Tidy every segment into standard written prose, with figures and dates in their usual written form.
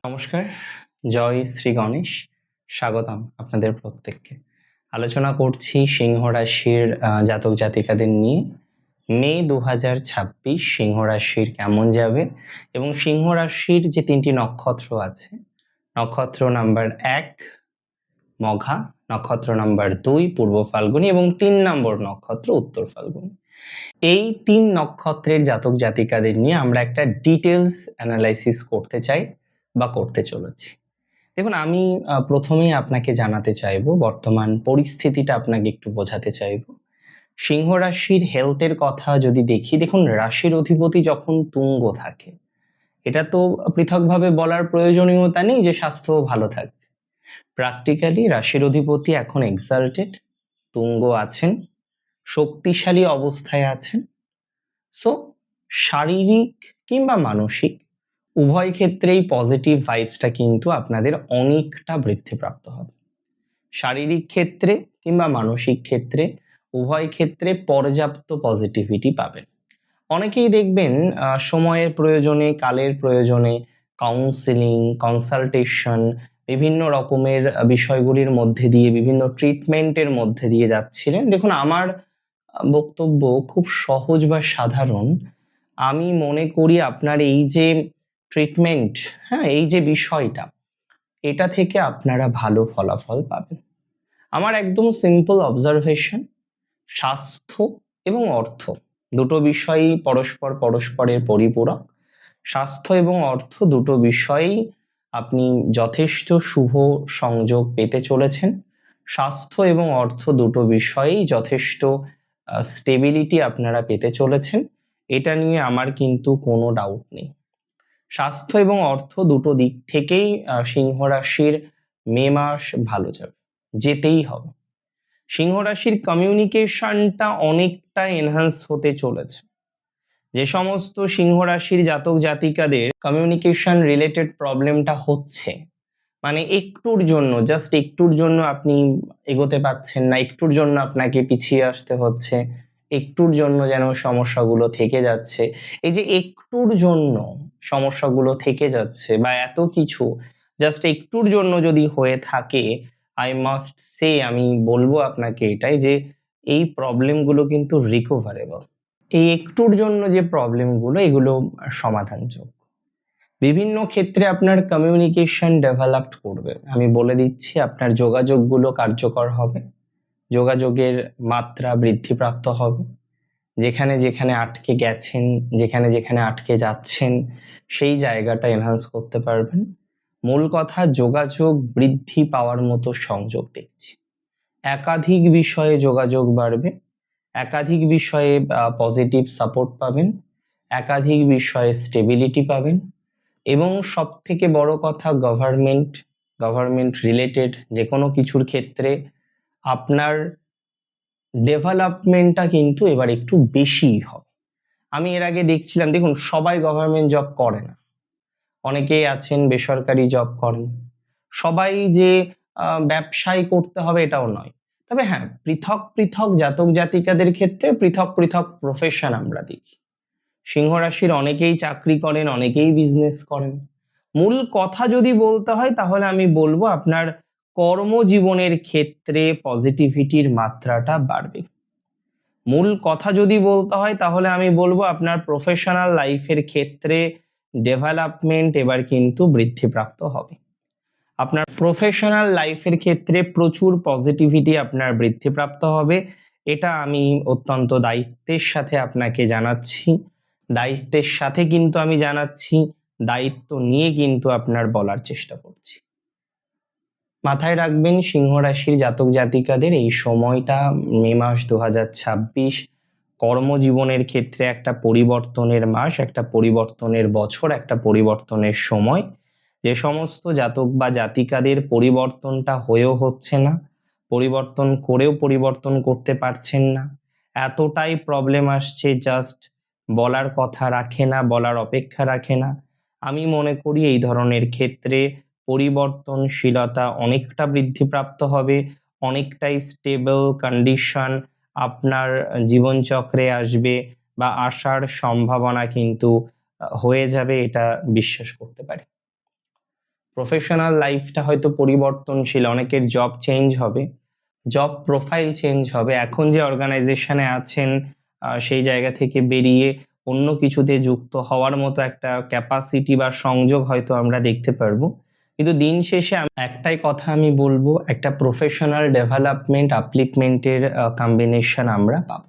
নমস্কার, জয় শ্রী গণেশ। স্বাগতম আপনাদের প্রত্যেককে। আলোচনা করছি সিংহ রাশির জাতক জাতিকাদের নিয়ে। মে ২০২৬ সিংহ রাশির কেমন যাবে এবং সিংহ রাশির যে ৩টি নক্ষত্র আছে, নক্ষত্র নাম্বার ১ মঘা, নক্ষত্র নাম্বার ২ পূর্ব ফাল্গুনী এবং ৩ নম্বর নক্ষত্র উত্তর ফাল্গুনী। এই ৩ নক্ষত্রের জাতক জাতিকাদের নিয়ে আমরা একটা ডিটেইলস অ্যানালাইসিস করতে চাই বা করতে চলেছি। দেখুন, আমি প্রথমেই আপনাকে জানাতে চাইবো, বর্তমান পরিস্থিতিটা আপনাকে একটু বোঝাতে চাইবো। সিংহ রাশির হেলথের কথা যদি দেখি, দেখুন রাশির অধিপতি যখন তুঙ্গ থাকে, এটা তো পৃথকভাবে বলার প্রয়োজনীয়তা নেই যে স্বাস্থ্য ভালো থাকবে। প্র্যাকটিক্যালি রাশির অধিপতি এখন এক্সাল্টেড, তুঙ্গ আছেন, শক্তিশালী অবস্থায় আছেন। সো শারীরিক কিংবা মানসিক উভয় ক্ষেত্রেই পজিটিভ ভাইবসটা কিন্তু আপনাদের অনেকটা বৃদ্ধিপ্রাপ্ত হবে। শারীরিক ক্ষেত্রে কিংবা মানসিক ক্ষেত্রে উভয় ক্ষেত্রে পর্যাপ্ত পজিটিভিটি পাবেন। অনেকেই দেখবেন সময়ের প্রয়োজনে, কালের প্রয়োজনে কাউন্সেলিং, কনসালটেশন, বিভিন্ন রকমের বিষয়গুলির মধ্যে দিয়ে, বিভিন্ন ট্রিটমেন্টের মধ্যে দিয়ে যাচ্ছিলেন। দেখুন, আমার বক্তব্য খুব সহজ বা সাধারণ। আমি মনে করি আপনার এই যে ট্রিটমেন্ট, এই যে বিষয়টা, এটা থেকে আপনারা ভালো ফলাফল পাবেন। আমার একদম সিম্পল অবজারভেশন, স্বাস্থ্য এবং অর্থ দুটো বিষয়ই পরস্পরের পরিপূরক। স্বাস্থ্য এবং অর্থ দুটো বিষয়েই আপনি যথেষ্ট শুভ সংযোগ পেতে চলেছেন। স্বাস্থ্য এবং অর্থ দুটো বিষয়েই যথেষ্ট স্টেবিলিটি আপনারা পেতে চলেছেন। এটা নিয়ে আমার কিন্তু কোনো ডাউট নেই। স্বাস্থ্য এবং অর্থ দুটো দিক থেকেই সিংহ রাশির মে মাস ভালো যাবে, যেতেই হবে। সিংহ রাশির কমিউনিকেশনটা অনেকটা এনহান্স হতে চলেছে। যে সমস্ত সিংহ রাশির জাতক জাতিকাদের কমিউনিকেশন রিলেটেড প্রবলেমটা হচ্ছে, মানে একটুর জন্য, জাস্ট একটুর জন্য আপনি এগোতে পারছেন না, একটুর জন্য আপনাকে পিছিয়ে আসতে হচ্ছে, একটুর জন্য যেন সমস্যাগুলো থেকে যাচ্ছে, এই যে একটুর জন্য সমস্যাগুলো থেকে যাচ্ছে বা এত কিছু জাস্ট একটুর জন্য যদি হয়ে থাকে, আই মাস্ট সে, আমি বলবো আপনাকে এটাই যে এই প্রবলেমগুলো কিন্তু রিকভারেবল। এই একটুর জন্য যে প্রবলেমগুলো, এগুলো সমাধানযোগ্য। বিভিন্ন ক্ষেত্রে আপনার কমিউনিকেশন ডেভেলপড করবে। আমি বলে দিচ্ছি, আপনার যোগাযোগগুলো কার্যকর হবে, যোগাযোগের মাত্রা বৃদ্ধিপ্রাপ্ত হবে। যেখানে যেখানে আটকে গেছেন, যেখানে যেখানে আটকে যাচ্ছেন, সেই জায়গাটা এনহান্স করতে পারবেন। মূল কথা, যোগাযোগ বৃদ্ধি পাওয়ার মতো সংযোগ দেখছি। একাধিক বিষয়ে যোগাযোগ বাড়বে, একাধিক বিষয়ে পজিটিভ সাপোর্ট পাবেন, একাধিক বিষয়ে স্টেবিলিটি পাবেন এবং সবথেকে বড় কথা, গভর্নমেন্ট রিলেটেড যে কোনো কিছুর ক্ষেত্রে আপনার ডেভেলপমেন্টটা কিন্তু এবার একটু বেশিই হবে। আমি এর আগে দেখছিলাম, দেখুন সবাই গভর্নমেন্ট জব করে না, অনেকেই আছেন বেসরকারি জব করেন। সবাই যে ব্যবসায় করতে হবে এটাও নয়। তবে হ্যাঁ, পৃথক পৃথক জাতক জাতিকাদের ক্ষেত্রে পৃথক পৃথক প্রফেশন আমরা দেখি। সিংহ রাশির অনেকেই চাকরি করেন, অনেকেই বিজনেস করেন। মূল কথা যদি বলতে হয়, তাহলে আমি বলবো আপনার কর্মজীবনের ক্ষেত্রে পজিটিভিটির মাত্রাটা বাড়বে। মূল কথা যদি বলতে হয়, তাহলে আমি বলবো আপনার প্রফেশনাল লাইফের ক্ষেত্রে ডেভেলপমেন্ট এবার কিন্তু বৃদ্ধিপ্রাপ্ত হবে। আপনার প্রফেশনাল লাইফের ক্ষেত্রে প্রচুর পজিটিভিটি আপনার বৃদ্ধিপ্রাপ্ত হবে। এটা আমি অত্যন্ত দায়িত্বের সাথে আপনাকে জানাচ্ছি। দায়িত্বের সাথে কিন্তু আমি জানাচ্ছি, দায়িত্ব নিয়ে কিন্তু আপনার বলার চেষ্টা করছি। মাথায় রাখবেন, সিংহ রাশির জাতক জাতিকাদের এই সময়টা মে মাস ২০২৬ কর্মজীবনের ক্ষেত্রে একটা পরিবর্তনের মাস, একটা পরিবর্তনের বছর, একটা পরিবর্তনের সময়। যে সমস্ত জাতক বা জাতিকাদের পরিবর্তনটা হয়েও হচ্ছে না, পরিবর্তন করেও পরিবর্তন করতে পারছেন না, এতটাই প্রবলেম আসছে, জাস্ট বলার কথা রাখে না, বলার অপেক্ষা রাখে না, আমি মনে করি এই ধরনের ক্ষেত্রে পরিবর্তনশীলতা অনেকটা বৃদ্ধিপ্রাপ্ত হবে, অনেকটাই স্টেবল কন্ডিশন আপনার জীবনচক্রে আসবে বা আসার সম্ভাবনা কিন্তু হয়ে যাবে, এটা বিশ্বাস করতে পারি। প্রফেশনাল লাইফটা হয়তো পরিবর্তনশীল, অনেকের জব চেঞ্জ হবে, জব প্রোফাইল চেঞ্জ হবে। এখন যে অর্গানাইজেশনে আছেন সেই জায়গা থেকে বেরিয়ে অন্য কিছুতে যুক্ত হওয়ার মতো একটা ক্যাপাসিটি বা সংযোগ হয়তো আমরা দেখতে পারবো। কিন্তু দিন শেষে একটাই কথা আমি বলবো, একটা প্রফেশনাল ডেভেলপমেন্ট, আপলিফমেন্টের কম্বিনেশন আমরা পাবো।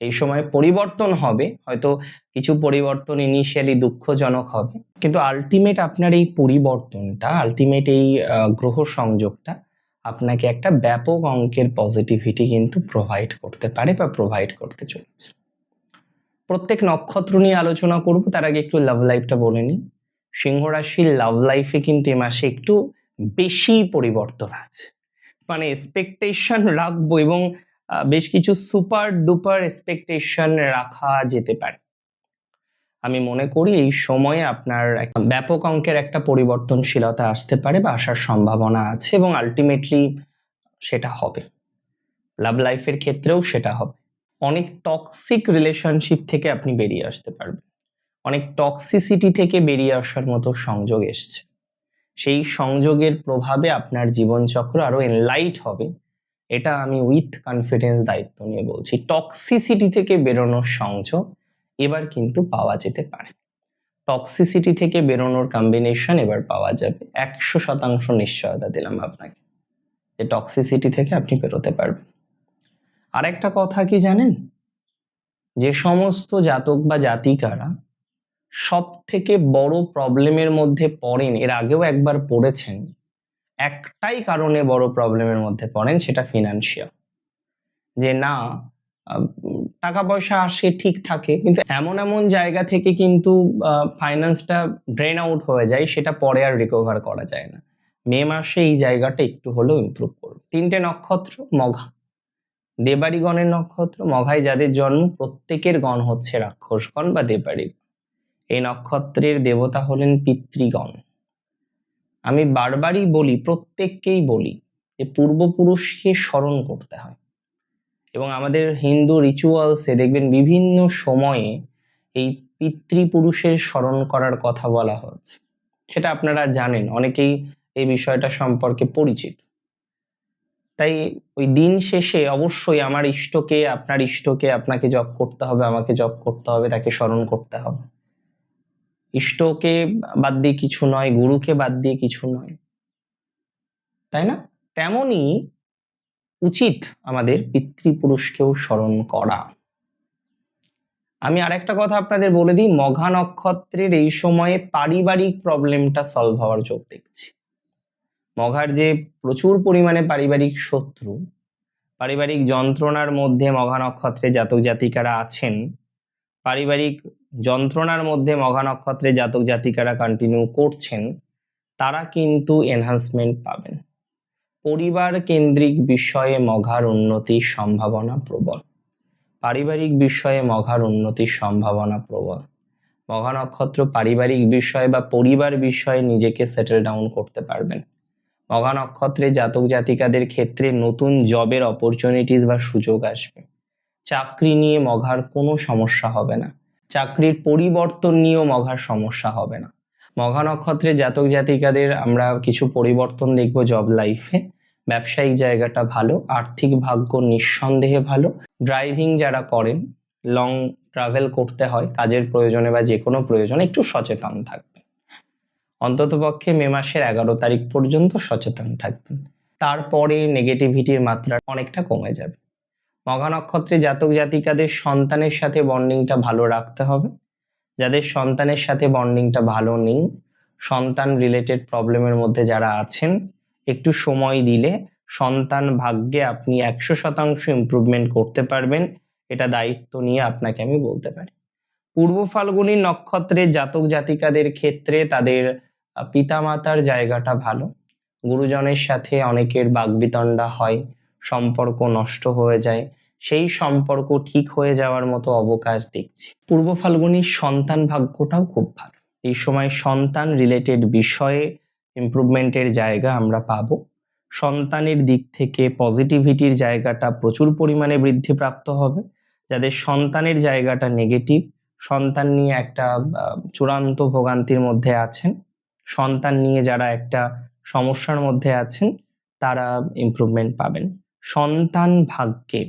এই সময় পরিবর্তন হবে, হয়তো কিছু পরিবর্তন ইনিশিয়ালি দুঃখজনক হবে, কিন্তু আলটিমেট আপনার এই পরিবর্তনটা, আলটিমেট এই গ্রহ সংযোগটা আপনাকে একটা ব্যাপক অঙ্কের পজিটিভিটি কিন্তু প্রোভাইড করতে পারে বা প্রোভাইড করতে চলেছে। প্রত্যেক নক্ষত্র নিয়ে আলোচনা করব, তার আগে একটু লাভ লাইফটা বলে নিই। সিংহ রাশির লাভ লাইফে কিন্তু এ মাসে একটু বেশি পরিবর্তন আছে, মানে এক্সপেকটেশন রাখবো এবং বেশ কিছু সুপার ডুপার এক্সপেকটেশন রাখা যেতে পারে। আমি মনে করি এই সময়ে আপনার ব্যাপক অঙ্কের একটা পরিবর্তনশীলতা আসতে পারে বা আসার সম্ভাবনা আছে, এবং আলটিমেটলি সেটা হবে। লাভ লাইফের ক্ষেত্রেও সেটা হবে। অনেক টক্সিক রিলেশনশিপ থেকে আপনি বেরিয়ে আসতে পারবেন, অনেক টক্সিসিটি থেকে বেরিয়ে আসার মতো সংযোগ এসছে। সেই সংযোগের প্রভাবে আপনার জীবনচক্র আরো এনলাইট হবে, এটা আমি উইথ কনফিডেন্স দায়িত্ব নিয়ে বলছি। টক্সিসিটি থেকে বেরোনোর সংযোগ এবার কিন্তু পাওয়া যেতে পারে। টক্সিসিটি থেকে বেরোনোর কম্বিনেশন এবার পাওয়া যাবে, 100% নিশ্চয়তা দিলাম আপনাকে যে টক্সিসিটি থেকে আপনি বেরোতে পারবেন। আর একটা কথা কি জানেন, যে সমস্ত জাতক বা জাতিকারা সব থেকে বড় প্রবলেমের মধ্যে পড়েন, এর আগেও একবার পড়েছেন, একটাই কারণে বড় প্রবলেমের মধ্যে পড়েন, সেটা ফিনান্সিয়াল। যে না টাকা পয়সা আসে ঠিক থাকে, কিন্তু এমন এমন জায়গা থেকে কিন্তু ফাইন্যান্সটা ড্রেন আউট হয়ে যায়, সেটা পরে আর রিকভার করা যায় না। মে মাসে এই জায়গাটা একটু হলেও ইমপ্রুভ করবে। 3টে নক্ষত্র, মঘা, দেবাড়ি গণের নক্ষত্র। মঘায় যাদের জন্ম প্রত্যেকের গণ হচ্ছে রাক্ষসগণ বা দেবাড়ি। এই নক্ষত্রের দেবতা হলেন পিতৃগণ। আমি বারবারই বলি, প্রত্যেককেই বলি যে পূর্বপুরুষকে স্মরণ করতে হয়, এবং আমাদের হিন্দু রিচুয়ালসে দেখবেন বিভিন্ন সময়ে এই পিতৃপুরুষের স্মরণ করার কথা বলা হচ্ছে, সেটা আপনারা জানেন, অনেকেই এই বিষয়টা সম্পর্কে পরিচিত। তাই ওই দিন শেষে অবশ্যই আমার ইষ্টকে, আপনার ইষ্টকে আপনাকে জপ করতে হবে, আমাকে জপ করতে হবে, তাকে স্মরণ করতে হবে। ইষ্টকে বাদ দিয়ে কিছু নয়, গুরুকে বাদ দিয়ে কিছু নয়, তাই না? তেমনই উচিত আমাদের পিতৃপুরুষকেও স্মরণ করা। আমি আরেকটা কথা আপনাদের বলে দিই, মঘা নক্ষত্রের এই সময়ে পারিবারিক প্রবলেমটা সলভ হওয়ার যোগ দেখছি। মঘার যে প্রচুর পরিমাণে পারিবারিক শত্রু, পারিবারিক যন্ত্রণার মধ্যে মঘা নক্ষত্রে জাতক জাতিকারা আছেন, পারিবারিক যন্ত্রণার মধ্যে মঘা নক্ষত্রে জাতক জাতিকারা কন্টিনিউ করছেন, তারা কিন্তু এনহান্সমেন্ট পাবেন। পরিবার কেন্দ্রিক বিষয়ে মঘার উন্নতির সম্ভাবনা প্রবল, পারিবারিক বিষয়ে মঘার উন্নতির সম্ভাবনা প্রবল। মঘা নক্ষত্র পারিবারিক বিষয় বা পরিবার বিষয়ে নিজেকে সেটেল ডাউন করতে পারবেন। মঘা নক্ষত্রে জাতক জাতিকাদের ক্ষেত্রে নতুন জবের অপরচুনিটিস বা সুযোগ আসবে। চাকরি নিয়ে মঘার কোনো সমস্যা হবে না, চাকরির পরিবর্তন নিয়েও মঘার সমস্যা হবে না। মঘা নক্ষত্রে জাতক জাতিকাদের আমরা কিছু পরিবর্তন দেখব জব লাইফে। ব্যবসায়িক জায়গাটা ভালো, আর্থিক ভাগ্য নিঃসন্দেহে ভালো। ড্রাইভিং যারা করেন, লং ট্রাভেল করতে হয় কাজের প্রয়োজনে বা যে কোনো প্রয়োজনে, একটু সচেতন থাকবেন। অন্ততপক্ষে মে মাসের 11 তারিখ পর্যন্ত সচেতন থাকবেন, তারপরে নেগেটিভিটির মাত্রা অনেকটা কমে যাবে। মঘা নক্ষত্রে জাতক জাতিকাদের সন্তানের সাথে বন্ডিংটা ভালো রাখতে হবে। যাদের সন্তানের সাথে বন্ডিংটা ভালো নেই, সন্তান রিলেটেড প্রবলেমের মধ্যে যারা আছেন, একটু সময় দিলে সন্তান ভাগ্যে আপনি 100% ইমপ্রুভমেন্ট করতে পারবেন, এটা দায়িত্ব নিয়ে আপনাকে আমি বলতে পারি। পূর্ব ফাল্গুনী নক্ষত্রের জাতক জাতিকাদের ক্ষেত্রে তাদের পিতামাতার জায়গাটা ভালো। গুরুজনের সাথে অনেকের বাকবিতণ্ডা হয়, সম্পর্ক নষ্ট হয়ে যায়, সেই সম্পর্ক ঠিক হয়ে যাওয়ার মতো অবকাশ দেখছি। পূর্ব ফাল্গুনীর সন্তান ভাগ্যটাও খুব ভালো। এই সময় সন্তান রিলেটেড বিষয়ে ইমপ্রুভমেন্টের জায়গা আমরা পাবো। সন্তানের দিক থেকে পজিটিভিটির জায়গাটা প্রচুর পরিমাণে বৃদ্ধিপ্রাপ্ত হবে। যাদের সন্তানের জায়গাটা নেগেটিভ, সন্তান নিয়ে একটা চূড়ান্ত ভোগান্তির মধ্যে আছেন, সন্তান নিয়ে যারা একটা সমস্যার মধ্যে আছেন তারা ইমপ্রুভমেন্ট পাবেন। সন্তান ভাগ্যে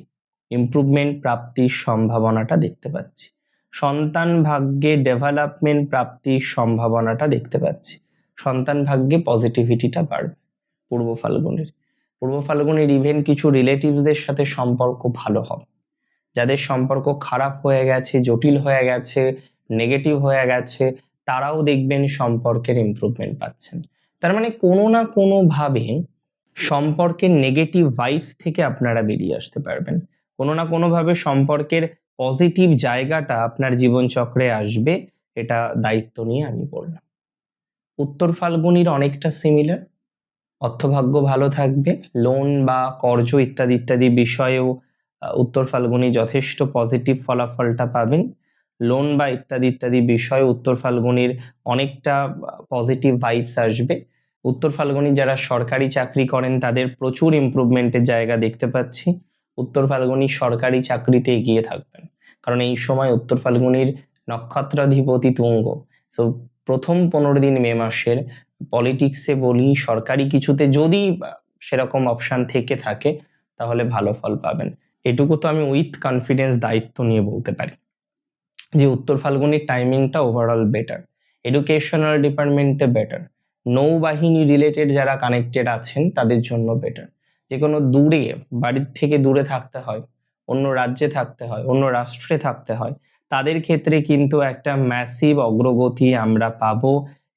ইমপ্রুভমেন্ট প্রাপ্তির সম্ভাবনাটা দেখতে পাচ্ছি। সন্তান ভাগ্যে ডেভেলপমেন্ট প্রাপ্তির সম্ভাবনাটা দেখতে পাচ্ছি। সন্তান ভাগ্যে পজিটিভিটিটা বাড়বে পূর্ব ফাল্গুনের ইভেন কিছু রিলেটিভসদের সাথে সম্পর্ক ভালো হবে। যাদের সম্পর্ক খারাপ হয়ে গেছে, জটিল হয়ে গেছে, নেগেটিভ হয়ে গেছে, তারাও দেখবেন সম্পর্কের ইমপ্রুভমেন্ট পাচ্ছেন। তার মানে কোনো না কোনো ভাবে সম্পর্কের নেগেটিভ ভাইবস থেকে আপনারা বেরিয়ে আসতে পারবেন। কোনো না কোনো ভাবে সম্পর্কের পজিটিভ জায়গাটা আপনার জীবনচক্রে আসবে, এটা দায়িত্ব নিয়ে আমি বললাম। উত্তর ফাল্গুনির অনেকটা সিমিলার। অর্থভাগ্য ভালো থাকবে, লোন বা কর্জ ইত্যাদি ইত্যাদি বিষয়েও উত্তর ফাল্গুনি যথেষ্ট পজিটিভ ফলাফলটা পাবেন। লোন বা ইত্যাদি ইত্যাদি বিষয়ে উত্তর ফাল্গুনির অনেকটা পজিটিভ ভাইবস আসবে। উত্তর ফাল্গুনি যারা সরকারি চাকরি করেন তাদের প্রচুর ইমপ্রুভমেন্টের জায়গা দেখতে পাচ্ছি। উত্তর ফাল্গুনি সরকারি চাকরিতে এগিয়ে থাকবেন, কারণ এই সময় উত্তর ফাল্গুনির নক্ষত্রাধিপতি তুঙ্গ। সো প্রথম 15 দিন মে মাসের পলিটিক্সে বলি, সরকারি কিছুতে যদি সেরকম অপশন থেকে থাকে তাহলে ভালো ফল পাবেন। এটুকু তো আমি উইথ কনফিডেন্স দায়িত্ব নিয়ে বলতে পারি যে উত্তর ফাল্গুনির টাইমিংটা ওভারঅল বেটার, এডুকেশনাল ডিপার্টমেন্টে বেটার, নৌবাহিনী রিলেটেড যারা কানেক্টেড আছেন তাদের জন্য বেটার। যে কোনো দূরে, বাড়ির থেকে দূরে থাকতে হয়, অন্য রাজ্যে থাকতে হয়, অন্য রাষ্ট্রে থাকতে হয়, তাদের ক্ষেত্রে কিন্তু একটা ম্যাসিভ অগ্রগতি আমরা পাবো।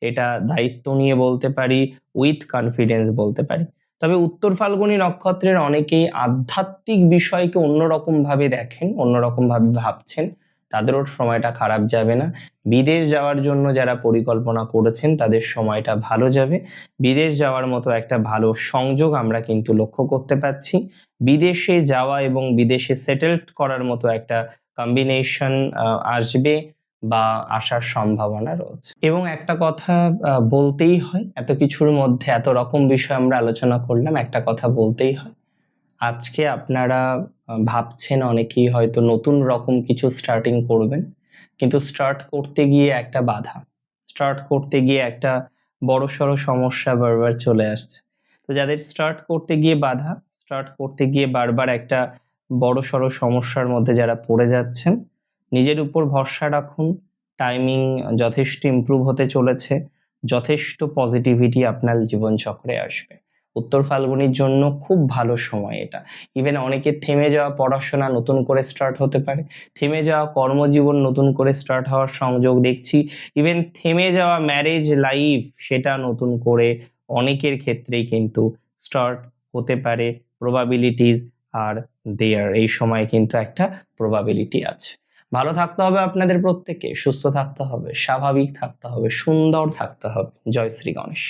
এটা দায়িত্ব নিয়ে বলতে পারি, উইথ কনফিডেন্স বলতে পারি। তবে উত্তর ফাল্গুনী নক্ষত্রের অনেকেই আধ্যাত্মিক বিষয়কে অন্যরকম ভাবে দেখেন, অন্যরকম ভাবে ভাবছেন, তাদেরও সময়টা খারাপ যাবে না। বিদেশ যাওয়ার জন্য যারা পরিকল্পনা করেছেন তাদের সময়টা ভালো যাবে। বিদেশ যাওয়ার মতো একটা ভালো সংযোগ আমরা কিন্তু লক্ষ্য করতে পারছি। বিদেশে যাওয়া এবং বিদেশে সেটেলড করার মতো একটা কম্বিনেশন আসবে বা আসার সম্ভাবনা রয়েছে। এবং একটা কথা বলতেই হয়, এত কিছুর মধ্যে এত রকম বিষয় আমরা আলোচনা করলাম, একটা কথা বলতেই হয়। আজকে আপনারা ভাবছেন অনেকেই হয়তো নতুন রকম কিছু স্টার্টিং করবেন, কিন্তু স্টার্ট করতে গিয়ে একটা বাধা, স্টার্ট করতে গিয়ে একটা বড়সড় সমস্যা বারবার চলে আসছে। তো যাদের স্টার্ট করতে গিয়ে বাধা, স্টার্ট করতে গিয়ে বারবার একটা বড়সড় সমস্যার মধ্যে যারা পড়ে যাচ্ছেন, নিজের উপর ভরসা রাখুন। টাইমিং যথেষ্ট ইমপ্রুভ হতে চলেছে, যথেষ্ট পজিটিভিটি আপনার জীবনচক্রে আসবে। উত্তর ফাল্গুনির জন্য খুব ভালো সময় এটা। ইভেন অনেকের থেমে যাওয়া পড়াশোনা নতুন করে স্টার্ট হতে পারে, থেমে যাওয়া কর্মজীবন নতুন করে স্টার্ট হওয়ার সংযোগ দেখছি। ইভেন থেমে যাওয়া ম্যারেজ লাইফ, সেটা নতুন করে অনেকের ক্ষেত্রেই কিন্তু স্টার্ট হতে পারে। প্রবাবিলিটিস আর দেয়ার, এই সময় কিন্তু একটা প্রবাবিলিটি আছে। ভালো থাকতে হবে আপনাদের প্রত্যেককে, সুস্থ থাকতে হবে, স্বাভাবিক থাকতে হবে, সুন্দর থাকতে হবে। জয় শ্রী গণেশ।